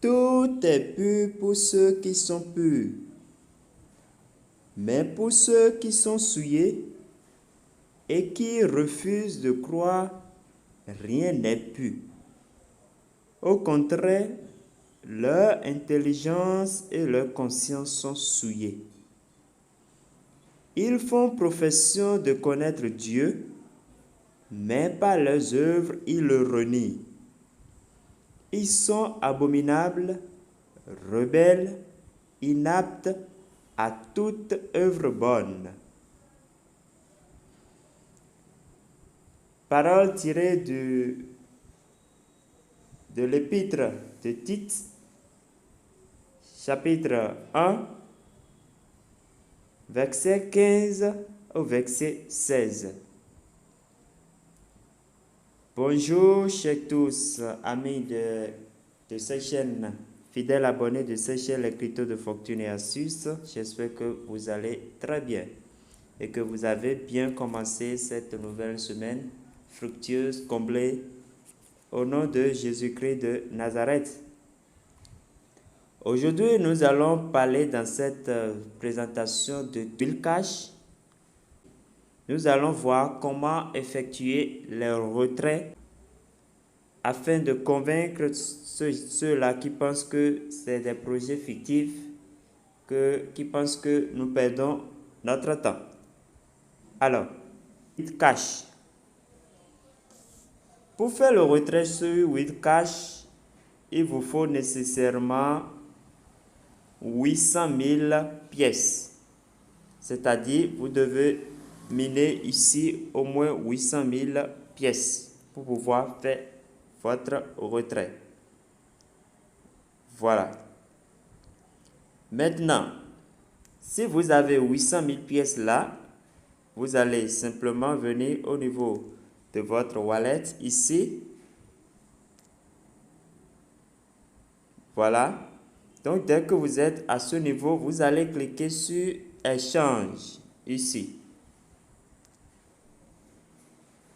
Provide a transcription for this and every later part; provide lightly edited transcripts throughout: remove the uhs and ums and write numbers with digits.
Tout est pur pour ceux qui sont purs. Mais pour ceux qui sont souillés et qui refusent de croire, rien n'est pur. Au contraire, leur intelligence et leur conscience sont souillées. Ils font profession de connaître Dieu, mais par leurs œuvres, ils le renient. Ils sont abominables, rebelles, inaptes à toute œuvre bonne. Parole tirée de l'épître de Tite, chapitre 1, verset 15 au verset 16. Bonjour chers tous, amis de cette chaîne, fidèles abonnés de cette chaîne Les Cryptos de Fortune et Astuces. J'espère que vous allez très bien et que vous avez bien commencé cette nouvelle semaine fructueuse, comblée au nom de Jésus-Christ de Nazareth. Aujourd'hui, nous allons parler dans cette présentation de Bill Cash. Nous allons voir comment effectuer les retraits afin de convaincre ceux-là qui pensent que c'est des projets fictifs, qui pensent que nous perdons notre temps. Alors, Cash. Pour faire le retrait sur Cash, il vous faut nécessairement 800 000 pièces. C'est-à-dire, vous devez miner ici au moins 800 000 pièces pour pouvoir faire votre retrait. Voilà. Maintenant, si vous avez 800 000 pièces là, vous allez simplement venir au niveau de votre wallet ici. Voilà. Donc, dès que vous êtes à ce niveau, vous allez cliquer sur Échange ici.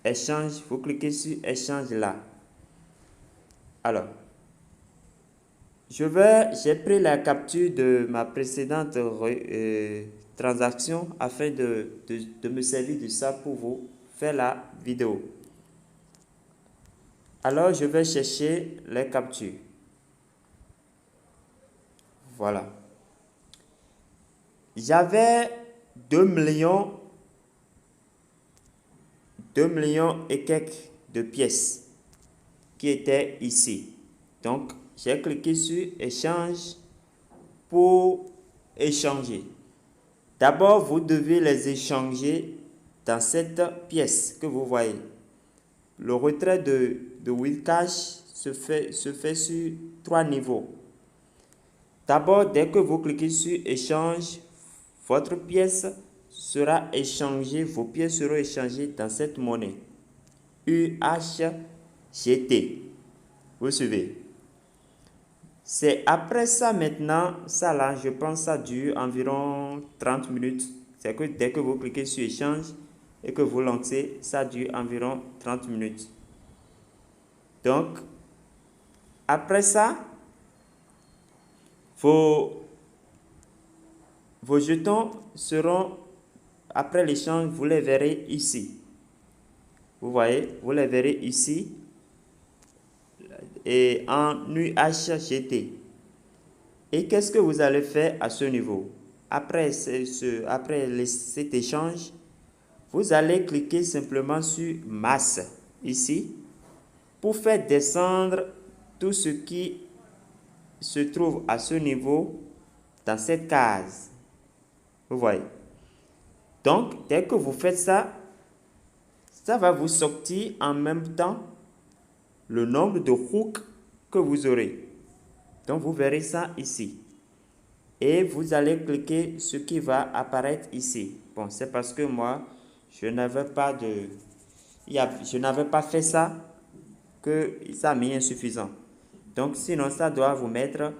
Échange, vous cliquez sur Échange là. Alors, j'ai pris la capture de ma précédente transaction afin de me servir de ça pour vous faire la vidéo. Alors, je vais chercher les captures. Voilà. J'avais 2 millions et quelques de pièces qui étaient ici. Donc, j'ai cliqué sur Échange pour échanger. D'abord, vous devez les échanger dans cette pièce que vous voyez. Le retrait de Cash se fait sur 3 niveaux. D'abord, dès que vous cliquez sur Échange, votre pièce sera échangée, vos pièces seront échangées dans cette monnaie. UHGT. Vous suivez? C'est après ça maintenant, ça là, je pense que ça dure environ 30 minutes. C'est que dès que vous cliquez sur Échange et que vous lancez, ça dure environ 30 minutes. Donc, après ça, vos jetons seront, après l'échange, vous les verrez ici. Vous voyez, vous les verrez ici et en UHGT. Et qu'est-ce que vous allez faire à ce niveau? Après cet échange, vous allez cliquer simplement sur masse ici pour faire descendre tout ce qui se trouve à ce niveau dans cette case. Vous voyez. Donc, dès que vous faites ça, ça va vous sortir en même temps le nombre de hooks que vous aurez. Donc, vous verrez ça ici. Et vous allez cliquer ce qui va apparaître ici. Bon, c'est parce que moi, je n'avais pas fait ça que ça m'est insuffisant. Donc, sinon, ça doit vous mettre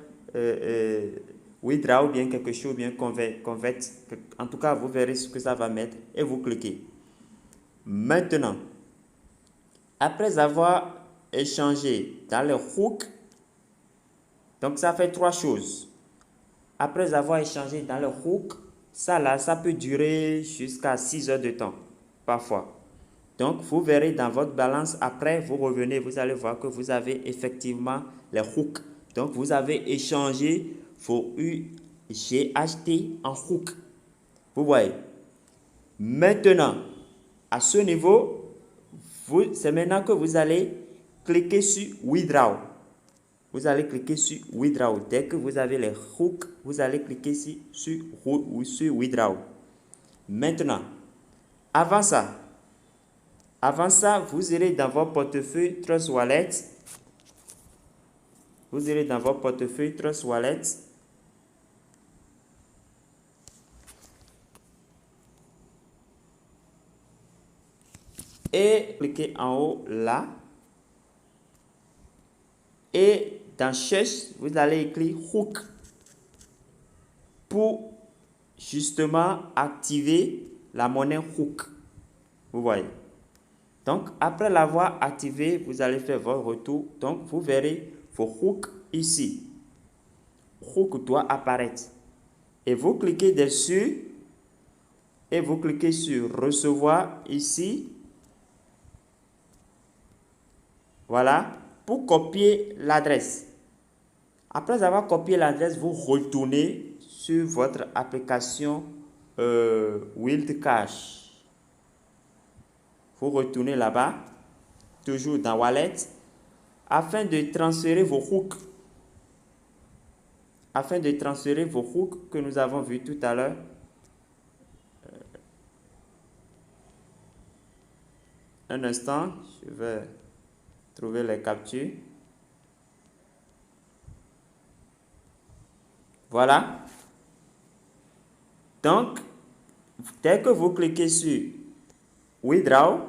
withdraw ou bien quelque chose, bien convert. En tout cas, vous verrez ce que ça va mettre et vous cliquez. Maintenant, après avoir échangé dans le hook, Donc, ça fait 3 choses. Après avoir échangé dans le hook, ça là, ça peut durer jusqu'à 6 heures de temps, parfois. Donc, vous verrez dans votre balance, après, vous revenez, vous allez voir que vous avez effectivement les hooks. Donc, vous avez échangé vos UGHT en hook. Vous voyez. Maintenant, à ce niveau, c'est maintenant que vous allez cliquer sur Withdraw. Vous allez cliquer sur Withdraw. Dès que vous avez les hooks, vous allez cliquer sur Withdraw. Maintenant, avant ça, vous irez dans votre portefeuille Trust Wallet. Vous irez dans votre portefeuille Trust Wallet. Et cliquez en haut là. Et dans Cherche, vous allez écrire Hook pour justement activer la monnaie Hook. Vous voyez. Donc, après l'avoir activé, vous allez faire votre retour. Donc, vous verrez vos hooks ici. Hook doit apparaître. Et vous cliquez dessus. Et vous cliquez sur Recevoir ici. Voilà. Pour copier l'adresse. Après avoir copié l'adresse, vous retournez sur votre application Wildcash. Vous retournez là-bas, toujours dans Wallet, afin de transférer vos hooks. Afin de transférer vos hooks que nous avons vus tout à l'heure. Un instant, je vais trouver les captures. Voilà. Donc, dès que vous cliquez sur Withdraw,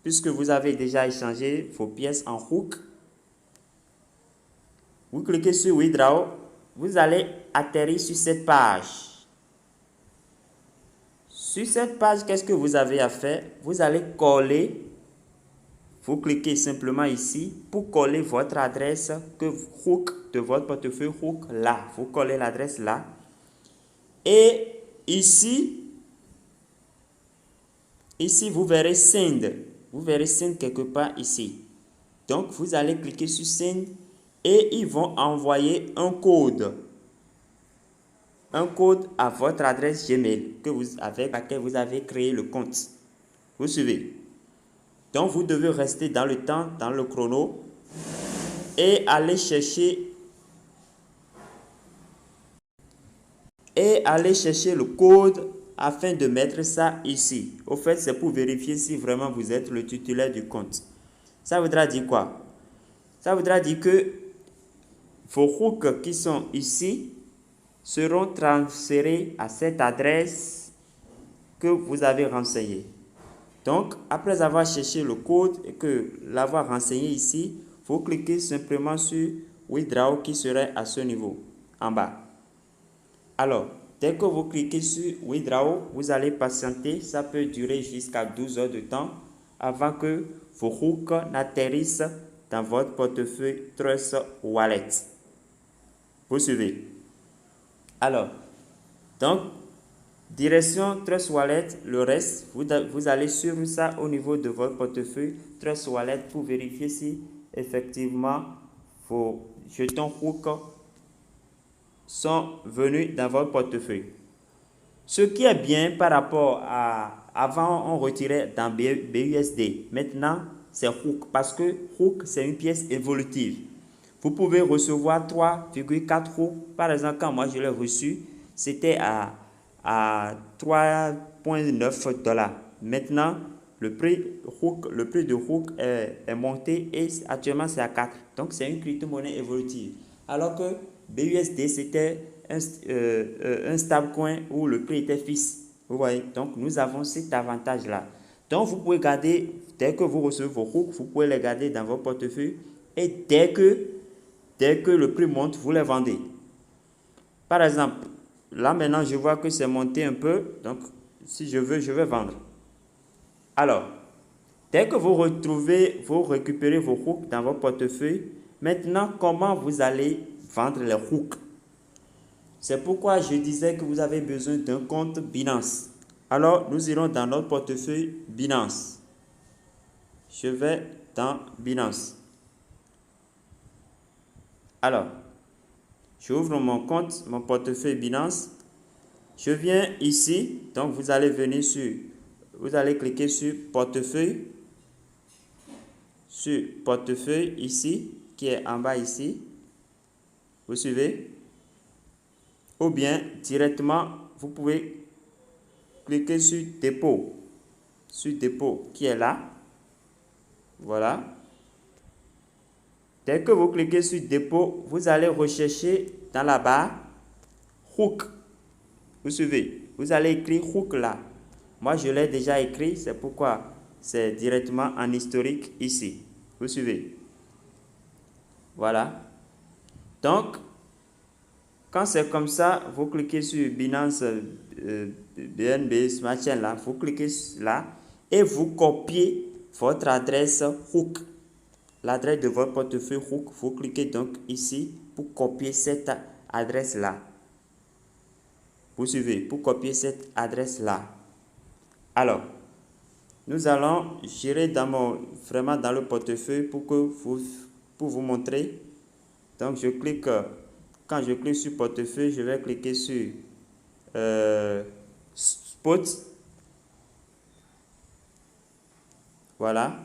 puisque vous avez déjà échangé vos pièces en hook, vous cliquez sur Withdraw, vous allez atterrir sur cette page. Sur cette page, qu'est-ce que vous avez à faire? Vous allez coller, vous cliquez simplement ici pour coller votre adresse que hook de votre portefeuille hook là. Vous collez l'adresse là. Et ici, vous verrez Send. Vous verrez Send quelque part ici. Donc, vous allez cliquer sur Send et ils vont envoyer un code. Un code à votre adresse Gmail avec laquelle vous avez créé le compte. Vous suivez? Donc, vous devez rester dans le temps, dans le chrono et aller chercher le code afin de mettre ça ici. Au fait, c'est pour vérifier si vraiment vous êtes le titulaire du compte. Ça voudra dire quoi? Ça voudra dire que vos hooks qui sont ici seront transférés à cette adresse que vous avez renseignée. Donc, après avoir cherché le code et que l'avoir renseigné ici, vous cliquez simplement sur Withdraw qui serait à ce niveau, en bas. Alors, dès que vous cliquez sur Withdraw, vous allez patienter. Ça peut durer jusqu'à 12 heures de temps avant que vos hooks n'atterrissent dans votre portefeuille Trust Wallet. Vous suivez? Alors, donc, direction Trust Wallet, le reste, vous allez suivre ça au niveau de votre portefeuille Trust Wallet pour vérifier si effectivement vos jetons hook sont venus dans votre portefeuille. Ce qui est bien par rapport à avant, on retirait dans BUSD. Maintenant, c'est hook parce que hook, c'est une pièce évolutive. Vous pouvez recevoir 3,4 hooks. Par exemple, quand moi je l'ai reçu, c'était à 3,9 $. Maintenant, le prix de hook est monté et actuellement c'est à 4. Donc, c'est une crypto-monnaie évolutive. Alors que BUSD, c'était un stablecoin où le prix était fixe. Vous voyez, donc nous avons cet avantage-là. Donc, vous pouvez garder, dès que vous recevez vos hooks, vous pouvez les garder dans votre portefeuille et dès que le prix monte, vous les vendez. Par exemple, là maintenant, je vois que c'est monté un peu, donc si je veux, je vais vendre. Alors, dès que vous récupérez vos hooks dans votre portefeuille, maintenant, comment vous allez vendre les hooks. C'est pourquoi je disais que vous avez besoin d'un compte Binance. Alors, nous irons dans notre portefeuille Binance. Je vais dans Binance. Alors, j'ouvre mon compte, mon portefeuille Binance. Je viens ici, donc vous allez cliquer sur portefeuille, ici, qui est en bas ici. Vous suivez? Ou bien directement, vous pouvez cliquer sur dépôt, qui est là. Voilà. Dès que vous cliquez sur dépôt, vous allez rechercher dans la barre hook. Vous suivez? Vous allez écrire hook là. Moi, je l'ai déjà écrit, c'est pourquoi c'est directement en historique ici. Vous suivez? Voilà. Donc, quand c'est comme ça, vous cliquez sur Binance BNB, ce machin là, vous cliquez là et vous copiez votre adresse hook. L'adresse de votre portefeuille hook, vous cliquez donc ici pour copier cette adresse là. Vous suivez? Pour copier cette adresse là. Alors, nous allons gérer vraiment dans le portefeuille pour vous montrer. Donc, quand je clique sur portefeuille, je vais cliquer sur spot. Voilà.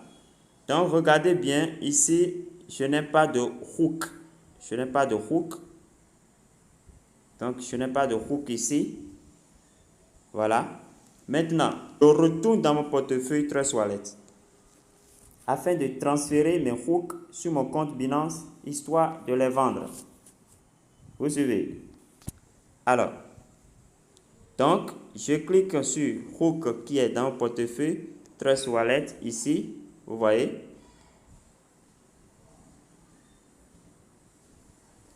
Donc, regardez bien, ici, je n'ai pas de hook. Donc, je n'ai pas de hook ici. Voilà. Maintenant, je retourne dans mon portefeuille Trust Wallet afin de transférer mes hooks sur mon compte Binance, histoire de les vendre. Vous suivez? Alors, donc, je clique sur hook qui est dans mon portefeuille Trust Wallet ici. Vous voyez?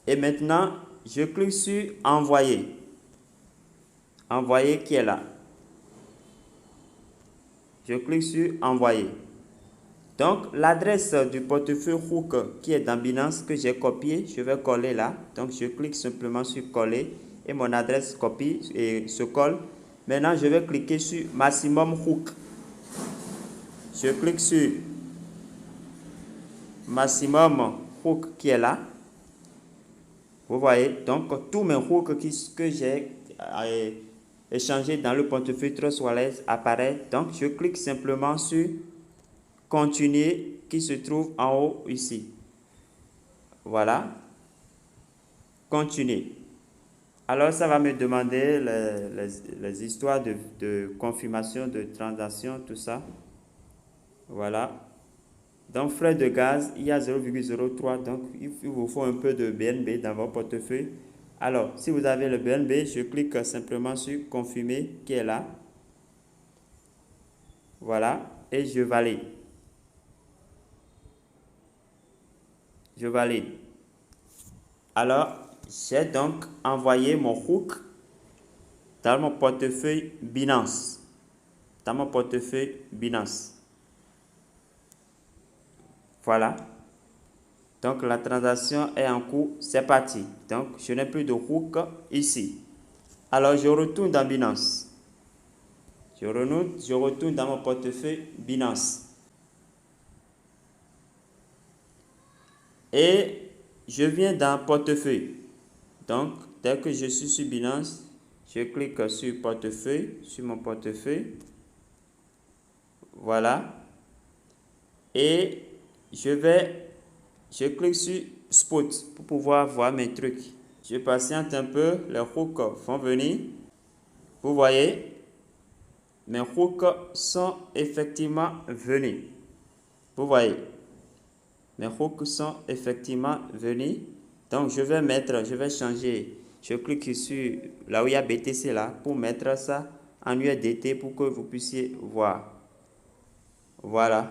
Et maintenant, je clique sur envoyer. Envoyer qui est là. Je clique sur envoyer. Donc, l'adresse du portefeuille hook qui est dans Binance que j'ai copié, je vais coller là. Donc, je clique simplement sur coller et mon adresse copie et se colle. Maintenant, je vais cliquer sur maximum hook. Je clique sur maximum hook qui est là. Vous voyez, donc tous mes hooks que j'ai échangés dans le portefeuille Trust Wallet apparaissent. Donc, je clique simplement sur continuer qui se trouve en haut ici. Voilà. Continuer. Alors, ça va me demander les histoires de confirmation de transaction, tout ça. Voilà. Donc, frais de gaz, il y a 0,03. Donc, il vous faut un peu de BNB dans votre portefeuille. Alors, si vous avez le BNB, je clique simplement sur confirmer qui est là. Voilà. Et je valide. Je valide. Alors, j'ai donc envoyé mon hook dans mon portefeuille Binance. Voilà. Donc, la transaction est en cours. C'est parti. Donc, je n'ai plus de hook ici. Alors, je retourne dans Binance. Je retourne dans mon portefeuille Binance. Et je viens dans portefeuille. Donc, dès que je suis sur Binance, je clique sur portefeuille, sur mon portefeuille. Voilà. Et je clique sur spot pour pouvoir voir mes trucs. Je patiente un peu, les hooks vont venir. Vous voyez, mes hooks sont effectivement venus. Vous voyez, mes hooks sont effectivement venus. Donc, je vais changer. Je clique sur là où il y a BTC là pour mettre ça en USDT pour que vous puissiez voir. Voilà.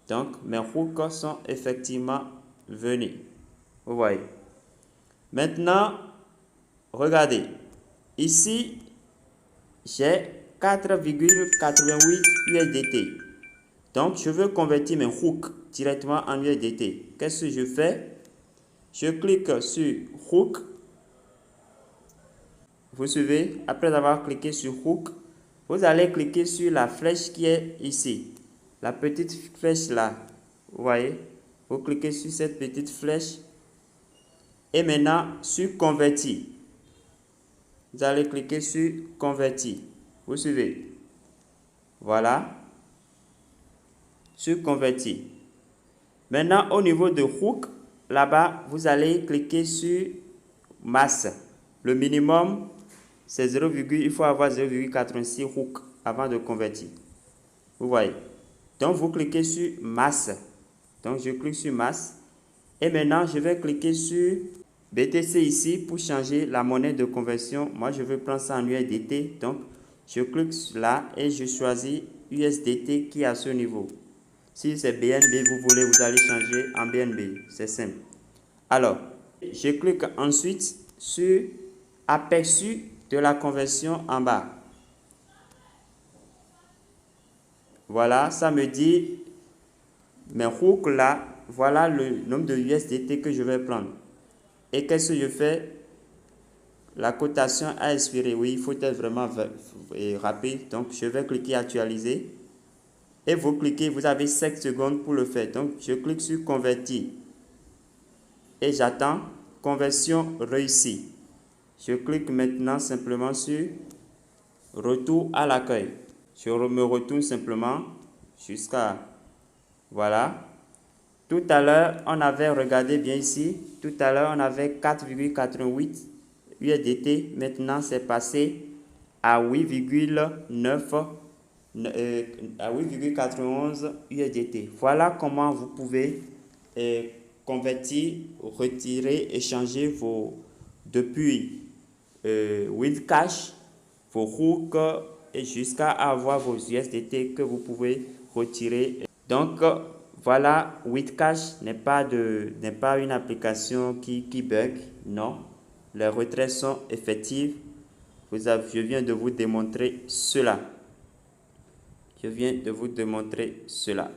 Donc, mes hooks sont effectivement venus. Vous voyez. Maintenant, regardez. Ici, j'ai 4,88 USDT. Donc, je veux convertir mes hooks directement en USDT. Qu'est-ce que je fais? Je clique sur Hook. Vous suivez? Après avoir cliqué sur Hook, vous allez cliquer sur la flèche qui est ici. La petite flèche là. Vous voyez? Vous cliquez sur cette petite flèche. Et maintenant, sur Convertir. Vous allez cliquer sur Convertir. Vous suivez? Voilà. Sur Convertir. Maintenant, au niveau de Hook, là-bas, vous allez cliquer sur Masse. Le minimum, c'est 0, il faut avoir 0,86 Hook avant de convertir. Vous voyez? Donc, vous cliquez sur Masse. Donc, je clique sur Masse. Et maintenant, je vais cliquer sur BTC ici pour changer la monnaie de conversion. Moi, je veux prendre ça en USDT. Donc, je clique là et je choisis USDT qui est à ce niveau. Si c'est BNB, vous allez changer en BNB. C'est simple. Alors, je clique ensuite sur Aperçu de la conversion en bas. Voilà, ça me dit mes hooks là, voilà le nombre de USDT que je vais prendre. Et qu'est-ce que je fais? La cotation a expiré. Oui, il faut être vraiment rapide. Donc, je vais cliquer actualiser. Et vous cliquez, vous avez 5 secondes pour le faire. Donc, je clique sur convertir. Et j'attends. Conversion réussie. Je clique maintenant simplement sur retour à l'accueil. Je me retourne simplement jusqu'à... Voilà. Tout à l'heure, on avait regardé bien ici. Tout à l'heure, on avait 4,88 USDT. Maintenant, c'est passé à 8,91 USDT. Voilà comment vous pouvez convertir, retirer, échanger vos depuis Wildcash, vos hooks et jusqu'à avoir vos USDT que vous pouvez retirer. Donc voilà, Wildcash n'est pas une application qui bug, non. Les retraits sont effectifs. Je viens de vous démontrer cela. Je viens de vous démontrer cela.